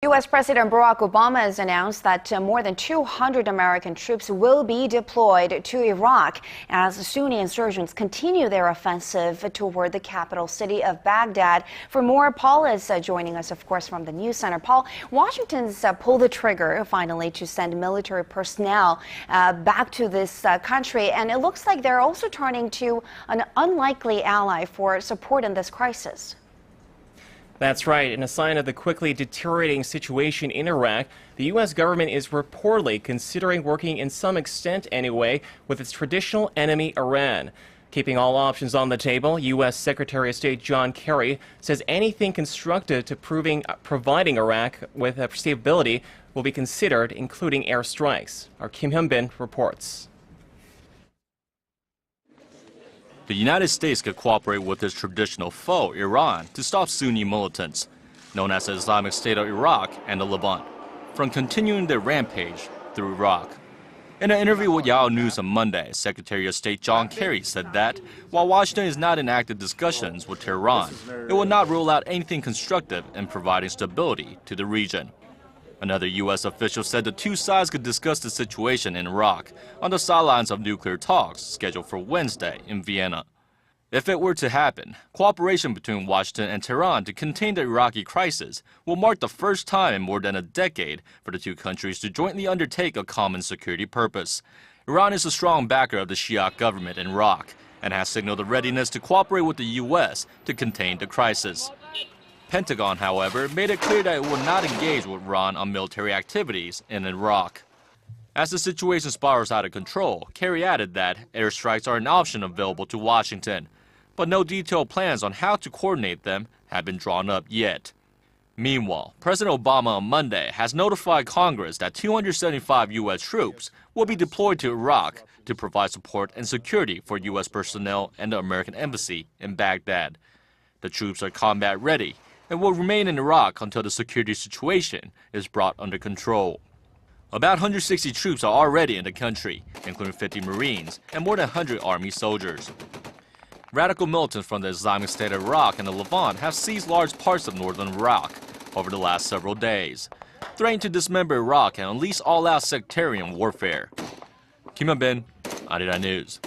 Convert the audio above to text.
U.S. President Barack Obama has announced that more than 200 American troops will be deployed to Iraq as the Sunni insurgents continue their offensive toward the capital city of Baghdad. For more, Paul is joining us, of course, from the News Center. Paul, Washington's pulled the trigger finally to send military personnel back to this country, and it looks like they're also turning to an unlikely ally for support in this crisis. That's right. In a sign of the quickly deteriorating situation in Iraq, the U.S. government is reportedly considering working in some extent anyway with its traditional enemy, Iran. Keeping all options on the table, U.S. Secretary of State John Kerry says anything constructive to providing Iraq with stability will be considered, including airstrikes. Our Kim Hyun-bin reports. The United States could cooperate with its traditional foe, Iran, to stop Sunni militants, known as the Islamic State of Iraq and the Levant, from continuing their rampage through Iraq. In an interview with Yahoo News on Monday, Secretary of State John Kerry said that, while Washington is not in active discussions with Tehran, it will not rule out anything constructive in providing stability to the region. Another U.S. official said the two sides could discuss the situation in Iraq on the sidelines of nuclear talks scheduled for Wednesday in Vienna. If it were to happen, cooperation between Washington and Tehran to contain the Iraqi crisis will mark the first time in more than a decade for the two countries to jointly undertake a common security purpose. Iran is a strong backer of the Shia government in Iraq and has signaled a readiness to cooperate with the U.S. to contain the crisis. Pentagon, however, made it clear that it will not engage with Iran on military activities in Iraq. As the situation spirals out of control, Kerry added that airstrikes are an option available to Washington, but no detailed plans on how to coordinate them have been drawn up yet. Meanwhile, President Obama on Monday has notified Congress that 275 U.S. troops will be deployed to Iraq to provide support and security for U.S. personnel and the American embassy in Baghdad. The troops are combat ready and will remain in Iraq until the security situation is brought under control. About 160 troops are already in the country, including 50 Marines and more than 100 Army soldiers. Radical militants from the Islamic State of Iraq and the Levant have seized large parts of northern Iraq over the last several days, threatening to dismember Iraq and unleash all-out sectarian warfare. Kim Hyun-bin, Arirang News.